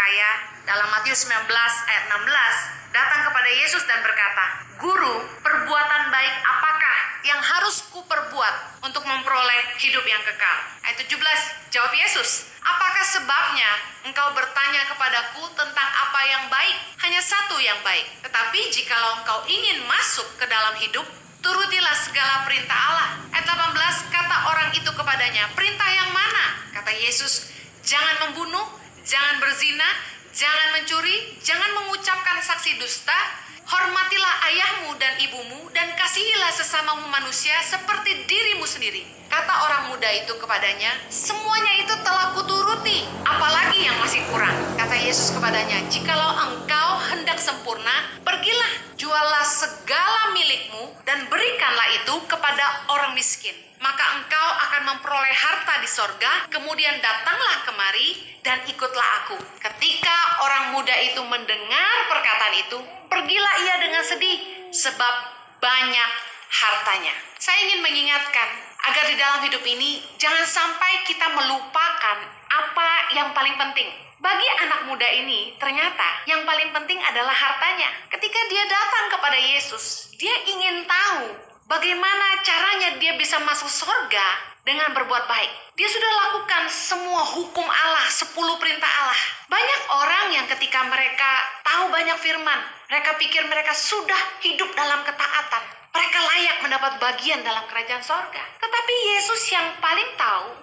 kaya dalam Matius 19 ayat 16 datang kepada Yesus dan berkata, "Guru, perbuatan baik apakah yang harus kuperbuat untuk memperoleh hidup yang kekal?" Ayat 17, jawab Yesus, "Apakah sebabnya engkau bertanya kepadaku tentang apa yang baik? Hanya satu yang baik. Tetapi jikalau engkau ingin masuk ke dalam hidup, turutilah segala perintah Allah." Ayat 18, kata orang itu kepadanya, "Perintah yang mana?" Kata Yesus, "Jangan membunuh, jangan berzina, jangan mencuri, jangan mengucapkan saksi dusta, hormatilah ayahmu dan ibumu, dan kasihilah sesamamu manusia seperti dirimu sendiri." Kata orang muda itu kepadanya, "Semuanya itu telah kuturuti, apalagi yang masih kurang?" Kata Yesus kepadanya, "Jikalau engkau hendak sempurna, pergilah, juallah segala milikmu, dan berikanlah itu kepada orang miskin. Maka engkau akan memperoleh harta di sorga, kemudian datanglah kemari dan ikutlah aku." Ketika orang muda itu mendengar perkataan itu, pergilah ia dengan sedih, sebab banyak hartanya. Saya ingin mengingatkan, agar di dalam hidup ini, jangan sampai kita melupakan apa yang paling penting. Bagi anak muda ini, ternyata yang paling penting adalah hartanya. Ketika dia datang kepada Yesus, dia ingin tahu bagaimana caranya dia bisa masuk surga dengan berbuat baik. Dia sudah lakukan semua hukum Allah, 10 perintah Allah. Banyak orang yang ketika mereka tahu banyak firman, mereka pikir mereka sudah hidup dalam ketaatan. Mereka layak mendapat bagian dalam kerajaan sorga. Tetapi Yesus yang paling tahu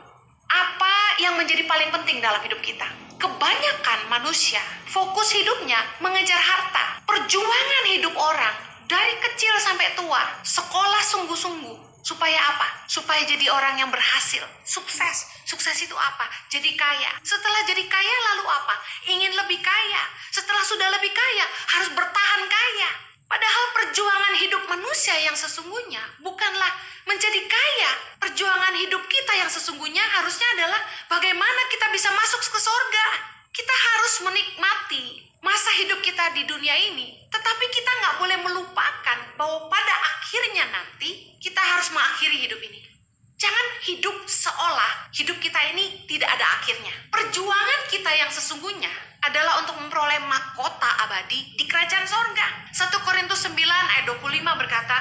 apa yang menjadi paling penting dalam hidup kita. Kebanyakan manusia fokus hidupnya mengejar harta. Perjuangan hidup orang dari kecil sampai tua, sekolah sungguh-sungguh. Supaya apa? Supaya jadi orang yang berhasil, sukses. Sukses itu apa? Jadi kaya. Setelah jadi kaya lalu apa? Ingin lebih kaya. Setelah sudah lebih kaya, harus bertahan kaya. Padahal perjuangan hidup manusia yang sesungguhnya bukanlah menjadi kaya. Perjuangan hidup kita yang sesungguhnya harusnya adalah bagaimana kita bisa masuk ke surga. Kita harus menikmati masa hidup kita di dunia ini. Tetapi kita nggak boleh melupakan bahwa pada akhirnya nanti kita harus mengakhiri hidup ini. Jangan hidup seolah hidup kita ini tidak ada akhirnya. Perjuangan kita yang sesungguhnya adalah untuk memperoleh mahkota abadi di kerajaan sorga. 1 Korintus 9 ayat 25 berkata,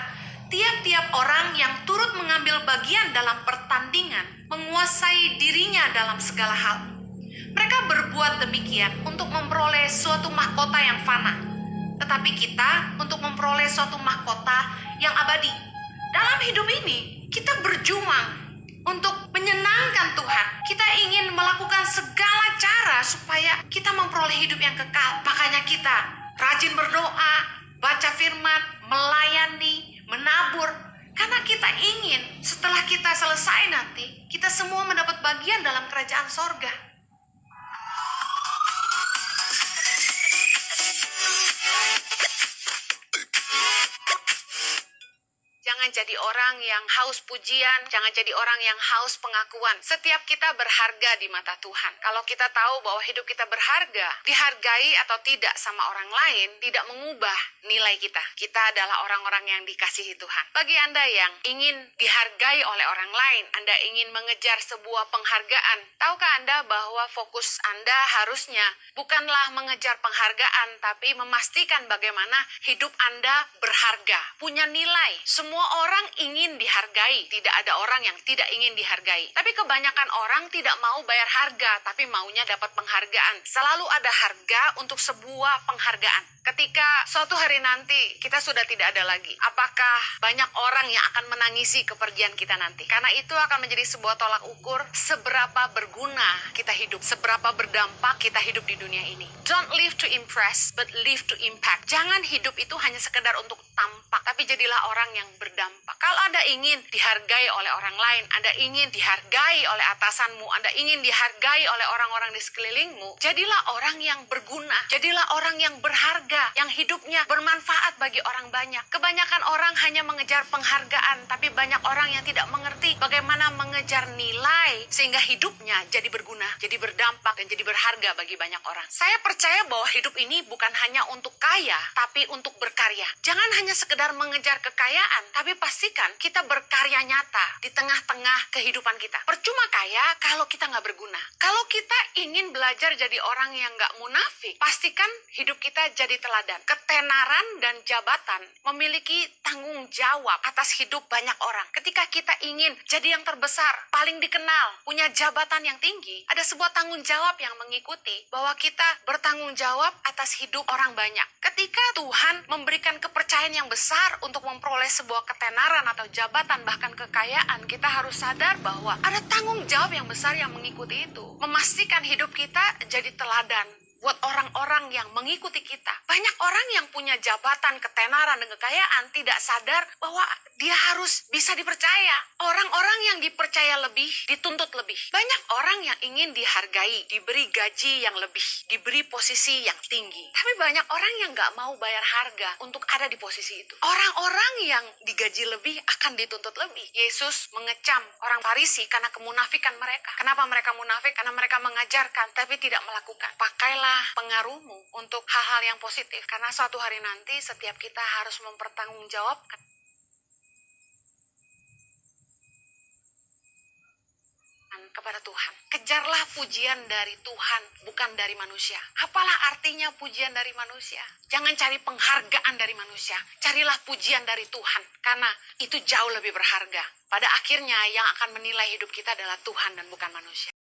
"Tiap-tiap orang yang turut mengambil bagian dalam pertandingan menguasai dirinya dalam segala hal. Mereka berbuat demikian untuk memperoleh suatu mahkota yang fana. Tetapi kita untuk memperoleh suatu mahkota yang abadi." Dalam hidup ini, kita berjuang untuk menyenangkan Tuhan. Kita ingin melakukan segala cara supaya kita memperoleh hidup yang kekal. Makanya kita rajin berdoa, baca firman, melayani, menabur. Karena kita ingin setelah kita selesai nanti, kita semua mendapat bagian dalam kerajaan sorga. Jangan jadi orang yang haus pujian, jangan jadi orang yang haus pengakuan. Setiap kita berharga di mata Tuhan. Kalau kita tahu bahwa hidup kita berharga, dihargai atau tidak sama orang lain, tidak mengubah nilai kita. Kita adalah orang-orang yang dikasihi Tuhan. Bagi Anda yang ingin dihargai oleh orang lain, Anda ingin mengejar sebuah penghargaan, tahukah Anda bahwa fokus Anda harusnya bukanlah mengejar penghargaan, tapi memastikan bagaimana hidup Anda berharga, punya nilai. Semua orang ingin dihargai, tidak ada orang yang tidak ingin dihargai. Tapi kebanyakan orang tidak mau bayar harga, tapi maunya dapat penghargaan. Selalu ada harga untuk sebuah penghargaan. Ketika suatu hari nanti kita sudah tidak ada lagi, apakah banyak orang yang akan menangisi kepergian kita nanti? Karena itu akan menjadi sebuah tolak ukur seberapa berguna kita hidup, seberapa berdampak kita hidup di dunia ini. Don't live to impress, but live to impact. Jangan hidup itu hanya sekedar untuk tampak, tapi jadilah orang yang berdampak. Kalau Anda ingin dihargai oleh orang lain, Anda ingin dihargai oleh atasanmu, Anda ingin dihargai oleh orang-orang di sekelilingmu, jadilah orang yang berguna, jadilah orang yang berharga, yang hidupnya bermanfaat bagi orang banyak. Kebanyakan orang hanya mengejar penghargaan, tapi banyak orang yang tidak mengerti bagaimana mengejar nilai sehingga hidupnya jadi berguna, jadi berdampak, dan jadi berharga bagi banyak orang. Saya percaya bahwa hidup ini bukan hanya untuk kaya, tapi untuk berkarya. Jangan hanya sekedar mengejar kekayaan, tapi Tapi pastikan kita berkarya nyata di tengah-tengah kehidupan kita. Percuma kaya kalau kita nggak berguna. Kalau kita ingin belajar jadi orang yang nggak munafik, pastikan hidup kita jadi teladan. Ketenaran dan jabatan memiliki tanggung jawab atas hidup banyak orang. Ketika kita ingin jadi yang terbesar, paling dikenal, punya jabatan yang tinggi, ada sebuah tanggung jawab yang mengikuti bahwa kita bertanggung jawab atas hidup orang banyak. Ketika Tuhan memberikan kepercayaan yang besar untuk memperoleh sebuah ketenaran atau jabatan, bahkan kekayaan, kita harus sadar bahwa ada tanggung jawab yang besar yang mengikuti itu. Memastikan hidup kita jadi teladan buat orang-orang yang mengikuti kita. Banyak orang yang punya jabatan, ketenaran, dan kekayaan tidak sadar bahwa dia harus bisa dipercaya. Orang-orang yang dipercaya lebih, dituntut lebih. Banyak orang yang ingin dihargai, diberi gaji yang lebih, diberi posisi yang tinggi. Tapi banyak orang yang gak mau bayar harga untuk ada di posisi itu. Orang-orang yang digaji lebih akan dituntut lebih. Yesus mengecam orang Farisi karena kemunafikan mereka. Kenapa mereka munafik? Karena mereka mengajarkan tapi tidak melakukan. Pakailah pengaruhmu untuk hal-hal yang positif, karena suatu hari nanti setiap kita harus mempertanggungjawabkan kepada Tuhan. Kejarlah pujian dari Tuhan, bukan dari manusia. Apalah artinya pujian dari manusia? Jangan cari penghargaan dari manusia. Carilah pujian dari Tuhan, karena itu jauh lebih berharga. Pada akhirnya yang akan menilai hidup kita adalah Tuhan dan bukan manusia.